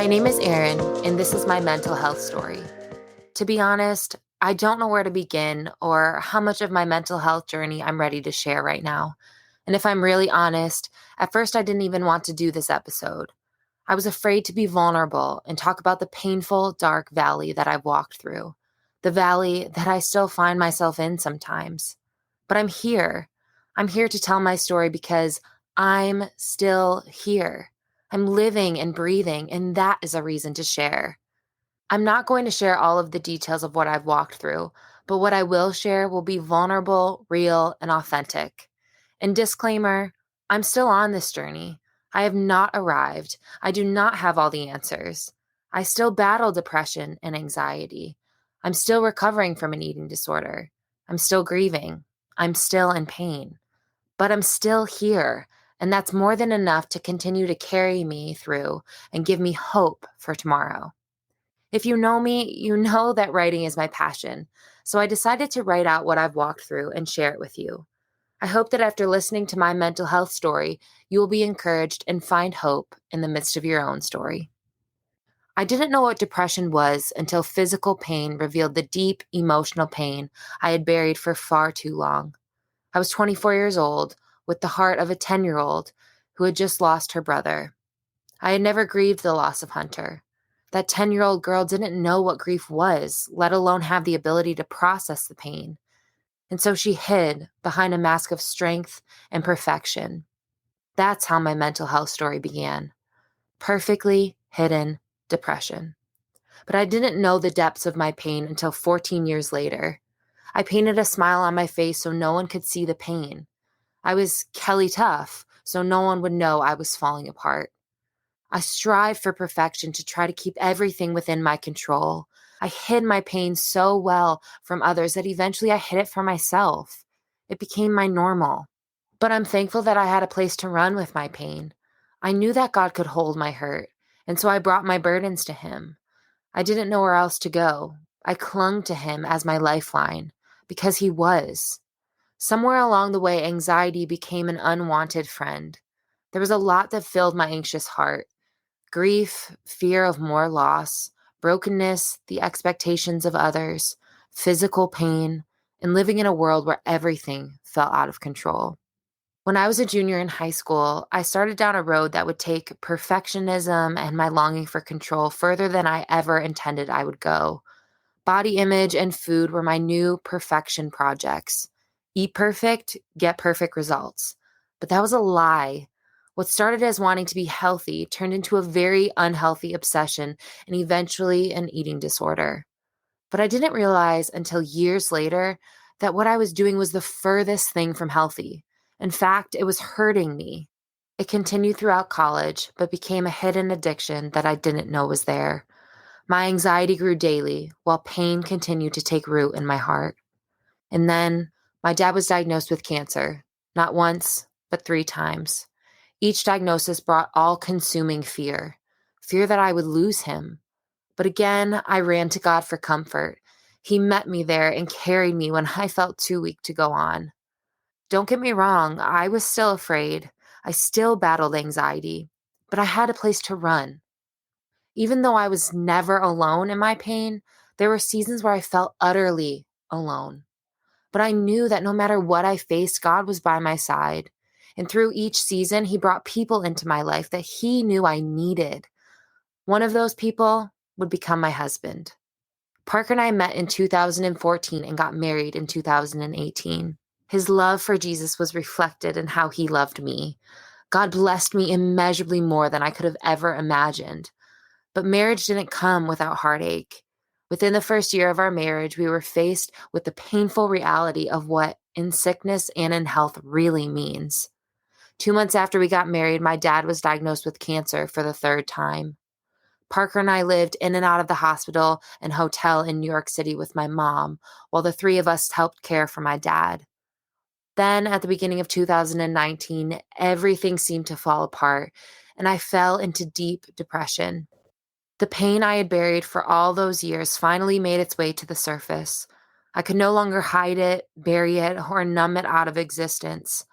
My name is Erin, and this is my mental health story. To be honest, I don't know where to begin or how much of my mental health journey I'm ready to share right now. And if I'm really honest, at first I didn't even want to do this episode. I was afraid to be vulnerable and talk about the painful, dark valley that I've walked through, the valley that I still find myself in sometimes. But I'm here. I'm here to tell my story because I'm still here. I'm living and breathing, and that is a reason to share. I'm not going to share all of the details of what I've walked through, but what I will share will be vulnerable, real, and authentic. And disclaimer, I'm still on this journey. I have not arrived. I do not have all the answers. I still battle depression and anxiety. I'm still recovering from an eating disorder. I'm still grieving. I'm still in pain. But I'm still here, and that's more than enough to continue to carry me through and give me hope for tomorrow. If you know me, you know that writing is my passion, so I decided to write out what I've walked through and share it with you. I hope that after listening to my mental health story, you will be encouraged and find hope in the midst of your own story. I didn't know what depression was until physical pain revealed the deep emotional pain I had buried for far too long. I was 24 years old, with the heart of a 10-year-old who had just lost her brother. I had never grieved the loss of Hunter. That 10-year-old girl didn't know what grief was, let alone have the ability to process the pain. And so she hid behind a mask of strength and perfection. That's how my mental health story began. Perfectly hidden depression. But I didn't know the depths of my pain until 14 years later. I painted a smile on my face so no one could see the pain. I was Kelly tough, so no one would know I was falling apart. I strived for perfection to try to keep everything within my control. I hid my pain so well from others that eventually I hid it from myself. It became my normal. But I'm thankful that I had a place to run with my pain. I knew that God could hold my hurt, and so I brought my burdens to Him. I didn't know where else to go. I clung to Him as my lifeline because He was. Somewhere along the way, anxiety became an unwanted friend. There was a lot that filled my anxious heart. Grief, fear of more loss, brokenness, the expectations of others, physical pain, and living in a world where everything felt out of control. When I was a junior in high school, I started down a road that would take perfectionism and my longing for control further than I ever intended I would go. Body image and food were my new perfection projects. Eat perfect, get perfect results. But that was a lie. What started as wanting to be healthy turned into a very unhealthy obsession and eventually an eating disorder. But I didn't realize until years later that what I was doing was the furthest thing from healthy. In fact, it was hurting me. It continued throughout college, but became a hidden addiction that I didn't know was there. My anxiety grew daily, while pain continued to take root in my heart. And then, my dad was diagnosed with cancer, not once, but 3 times. Each diagnosis brought all-consuming fear, fear that I would lose him. But again, I ran to God for comfort. He met me there and carried me when I felt too weak to go on. Don't get me wrong, I was still afraid. I still battled anxiety, but I had a place to run. Even though I was never alone in my pain, there were seasons where I felt utterly alone. But I knew that no matter what I faced, God was by my side. And through each season, He brought people into my life that He knew I needed. One of those people would become my husband. Parker and I met in 2014 and got married in 2018. His love for Jesus was reflected in how He loved me. God blessed me immeasurably more than I could have ever imagined. But marriage didn't come without heartache. Within the first year of our marriage, we were faced with the painful reality of what in sickness and in health really means. 2 months after we got married, my dad was diagnosed with cancer for the 3rd time. Parker and I lived in and out of the hospital and hotel in New York City with my mom, while the 3 of us helped care for my dad. Then, at the beginning of 2019, everything seemed to fall apart, and I fell into deep depression. The pain I had buried for all those years finally made its way to the surface. I could no longer hide it, bury it, or numb it out of existence.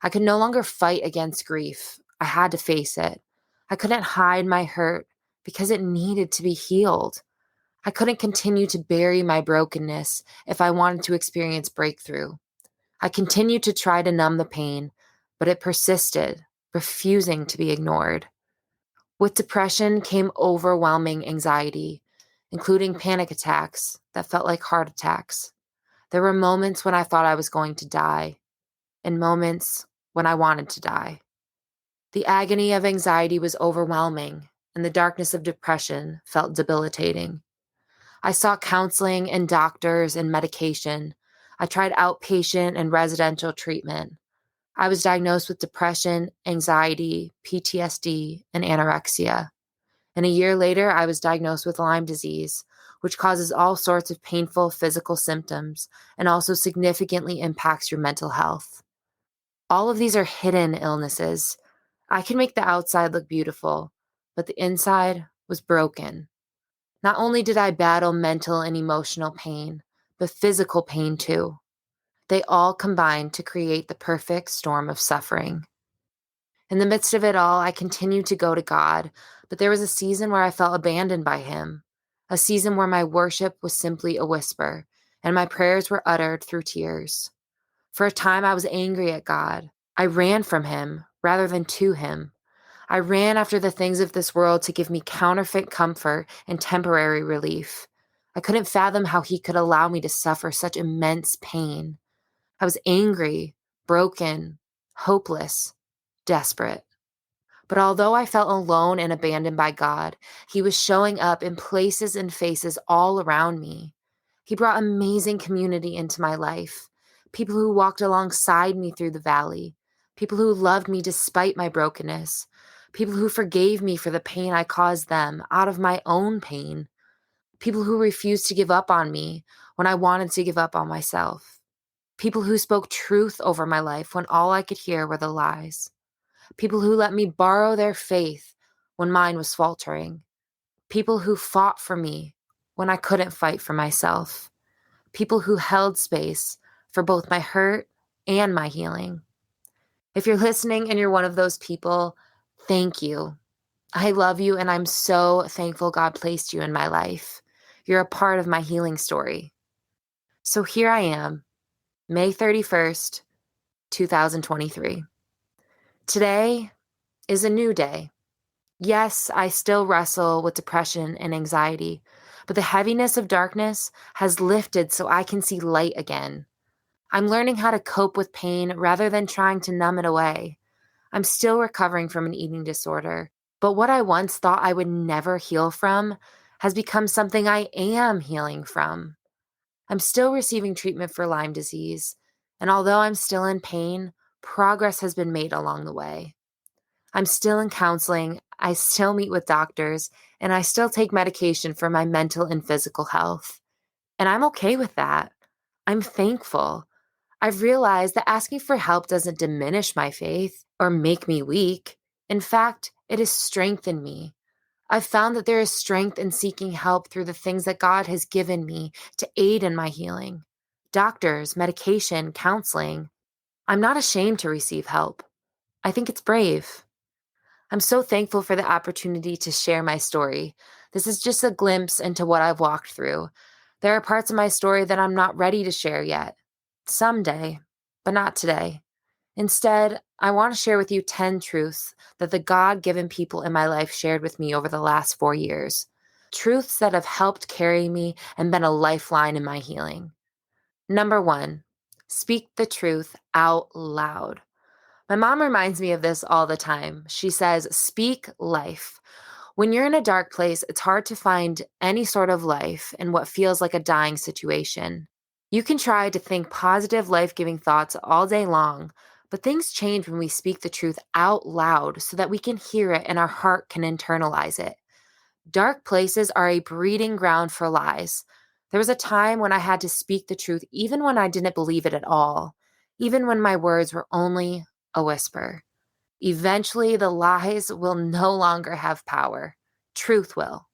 I could no longer fight against grief. I had to face it. I couldn't hide my hurt, because it needed to be healed. I couldn't continue to bury my brokenness if I wanted to experience breakthrough. I continued to try to numb the pain, but it persisted, refusing to be ignored. With depression came overwhelming anxiety, including panic attacks that felt like heart attacks. There were moments when I thought I was going to die, and moments when I wanted to die. The agony of anxiety was overwhelming, and the darkness of depression felt debilitating. I sought counseling and doctors and medication. I tried outpatient and residential treatment. I was diagnosed with depression, anxiety, PTSD, and anorexia. And a year later, I was diagnosed with Lyme disease, which causes all sorts of painful physical symptoms and also significantly impacts your mental health. All of these are hidden illnesses. I can make the outside look beautiful, but the inside was broken. Not only did I battle mental and emotional pain, but physical pain too. They all combined to create the perfect storm of suffering. In the midst of it all, I continued to go to God, but there was a season where I felt abandoned by Him, a season where my worship was simply a whisper, and my prayers were uttered through tears. For a time, I was angry at God. I ran from Him rather than to Him. I ran after the things of this world to give me counterfeit comfort and temporary relief. I couldn't fathom how He could allow me to suffer such immense pain. I was angry, broken, hopeless, desperate. But although I felt alone and abandoned by God, He was showing up in places and faces all around me. He brought amazing community into my life, people who walked alongside me through the valley, people who loved me despite my brokenness, people who forgave me for the pain I caused them out of my own pain, people who refused to give up on me when I wanted to give up on myself, people who spoke truth over my life when all I could hear were the lies. People who let me borrow their faith when mine was faltering. People who fought for me when I couldn't fight for myself. People who held space for both my hurt and my healing. If you're listening and you're one of those people, thank you. I love you, and I'm so thankful God placed you in my life. You're a part of my healing story. So here I am, May 31st, 2023. Today is a new day. Yes, I still wrestle with depression and anxiety, but the heaviness of darkness has lifted so I can see light again. I'm learning how to cope with pain rather than trying to numb it away. I'm still recovering from an eating disorder, but what I once thought I would never heal from has become something I am healing from. I'm still receiving treatment for Lyme disease, and although I'm still in pain, progress has been made along the way. I'm still in counseling, I still meet with doctors, and I still take medication for my mental and physical health. And I'm okay with that. I'm thankful. I've realized that asking for help doesn't diminish my faith or make me weak. In fact, it has strengthened me. I've found that there is strength in seeking help through the things that God has given me to aid in my healing. Doctors, medication, counseling. I'm not ashamed to receive help. I think it's brave. I'm so thankful for the opportunity to share my story. This is just a glimpse into what I've walked through. There are parts of my story that I'm not ready to share yet. Someday, but not today. Instead, I want to share with you 10 truths that the God-given people in my life shared with me over the last 4 years. Truths that have helped carry me and been a lifeline in my healing. Number 1, speak the truth out loud. My mom reminds me of this all the time. She says, speak life. When you're in a dark place, it's hard to find any sort of life in what feels like a dying situation. You can try to think positive, life-giving thoughts all day long, but things change when we speak the truth out loud so that we can hear it and our heart can internalize it. Dark places are a breeding ground for lies. There was a time when I had to speak the truth even when I didn't believe it at all, even when my words were only a whisper. Eventually, the lies will no longer have power. Truth will.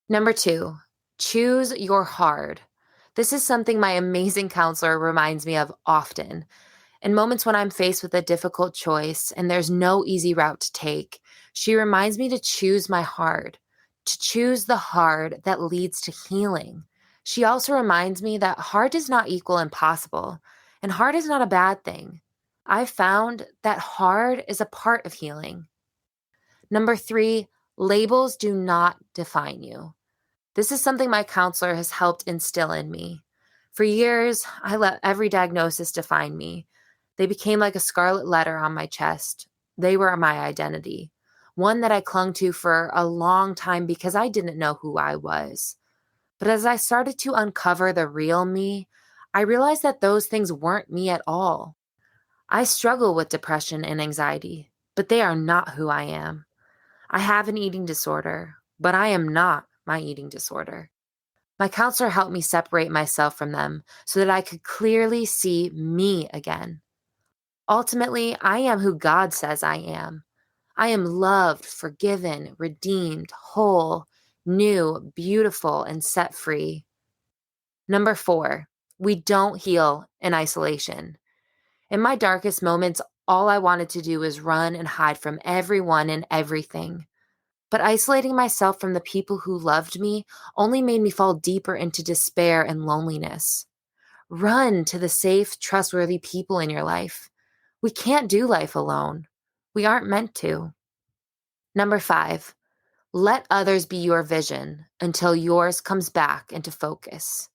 Number 2, choose your hard. This is something my amazing counselor reminds me of often. In moments when I'm faced with a difficult choice and there's no easy route to take, she reminds me to choose my hard, to choose the hard that leads to healing. She also reminds me that hard does not equal impossible, and hard is not a bad thing. I've found that hard is a part of healing. Number 3, labels do not define you. This is something my counselor has helped instill in me. For years, I let every diagnosis define me. They became like a scarlet letter on my chest. They were my identity, one that I clung to for a long time because I didn't know who I was. But as I started to uncover the real me, I realized that those things weren't me at all. I struggle with depression and anxiety, but they are not who I am. I have an eating disorder, but I am not my eating disorder. My counselor helped me separate myself from them so that I could clearly see me again. Ultimately, I am who God says I am. I am loved, forgiven, redeemed, whole, new, beautiful, and set free. Number 4, we don't heal in isolation. In my darkest moments, all I wanted to do was run and hide from everyone and everything. But isolating myself from the people who loved me only made me fall deeper into despair and loneliness. Run to the safe, trustworthy people in your life. We can't do life alone. We aren't meant to. Number 5, let others be your vision until yours comes back into focus.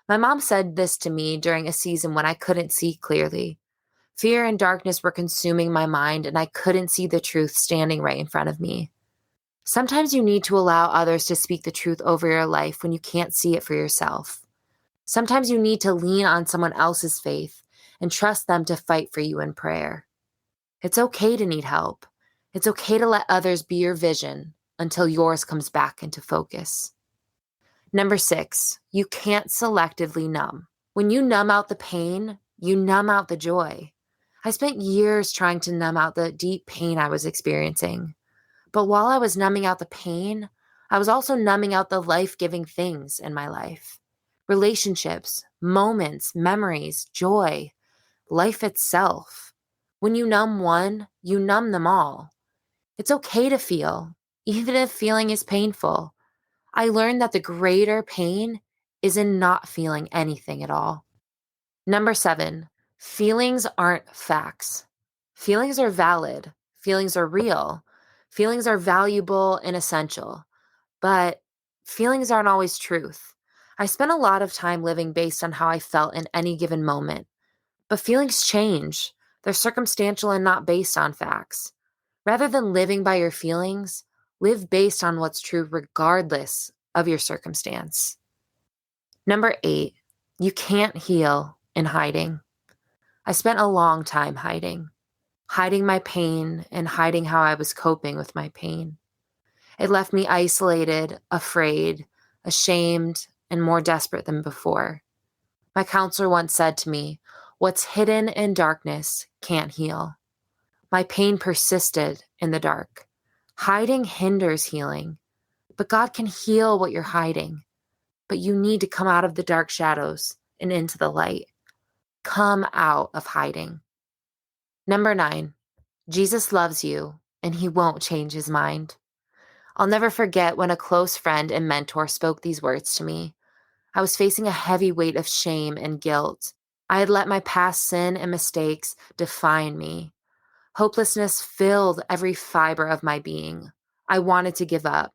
My mom said this to me during a season when I couldn't see clearly. Fear and darkness were consuming my mind, and I couldn't see the truth standing right in front of me. Sometimes you need to allow others to speak the truth over your life when you can't see it for yourself. Sometimes you need to lean on someone else's faith and trust them to fight for you in prayer. It's okay to need help. It's okay to let others be your vision until yours comes back into focus. Number 6, you can't selectively numb. When you numb out the pain, you numb out the joy. I spent years trying to numb out the deep pain I was experiencing. But while I was numbing out the pain, I was also numbing out the life-giving things in my life. Relationships, moments, memories, joy, life itself. When you numb one, you numb them all. It's okay to feel, even if feeling is painful. I learned that the greater pain is in not feeling anything at all. Number 7, feelings aren't facts. Feelings are valid. Feelings are real. Feelings are valuable and essential. But feelings aren't always truth. I spent a lot of time living based on how I felt in any given moment. But feelings change. They're circumstantial and not based on facts. Rather than living by your feelings, live based on what's true regardless of your circumstance. Number 8, you can't heal in hiding. I spent a long time hiding my pain and hiding how I was coping with my pain. It left me isolated, afraid, ashamed, and more desperate than before. My counselor once said to me, "What's hidden in darkness can't heal." My pain persisted in the dark. Hiding hinders healing, but God can heal what you're hiding. But you need to come out of the dark shadows and into the light. Come out of hiding. Number 9, Jesus loves you and he won't change his mind. I'll never forget when a close friend and mentor spoke these words to me. I was facing a heavy weight of shame and guilt. I had let my past sin and mistakes define me. Hopelessness filled every fiber of my being. I wanted to give up.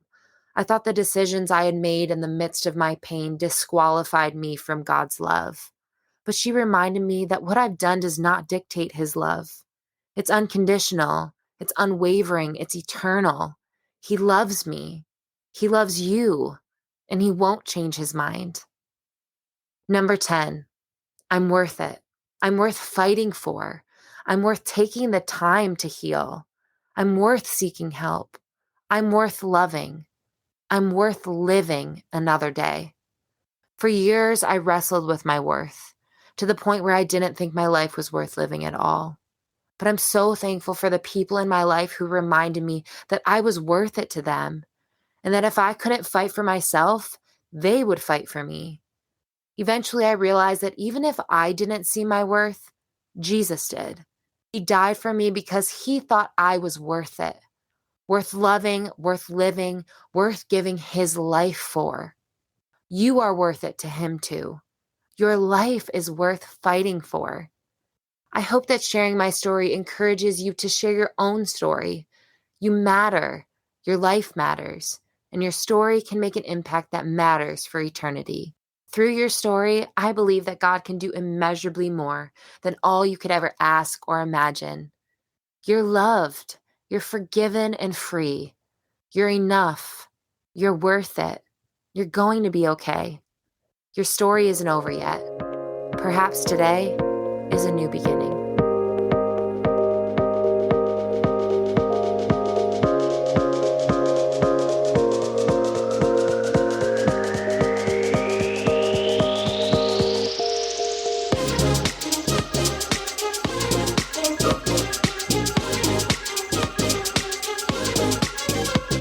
I thought the decisions I had made in the midst of my pain disqualified me from God's love. But she reminded me that what I've done does not dictate his love. It's unconditional, it's unwavering, it's eternal. He loves me. He loves you, and he won't change his mind. Number 10, I'm worth it. I'm worth fighting for. I'm worth taking the time to heal. I'm worth seeking help. I'm worth loving. I'm worth living another day. For years, I wrestled with my worth to the point where I didn't think my life was worth living at all. But I'm so thankful for the people in my life who reminded me that I was worth it to them, and that if I couldn't fight for myself, they would fight for me. Eventually, I realized that even if I didn't see my worth, Jesus did. He died for me because he thought I was worth it. worth loving, worth living, worth giving his life for. You are worth it to him too. Your life is worth fighting for. I hope that sharing my story encourages you to share your own story. You matter. Your life matters. And your story can make an impact that matters for eternity. Through your story, I believe that God can do immeasurably more than all you could ever ask or imagine. You're loved. You're forgiven and free. You're enough. You're worth it. You're going to be okay. Your story isn't over yet. Perhaps today is a new beginning.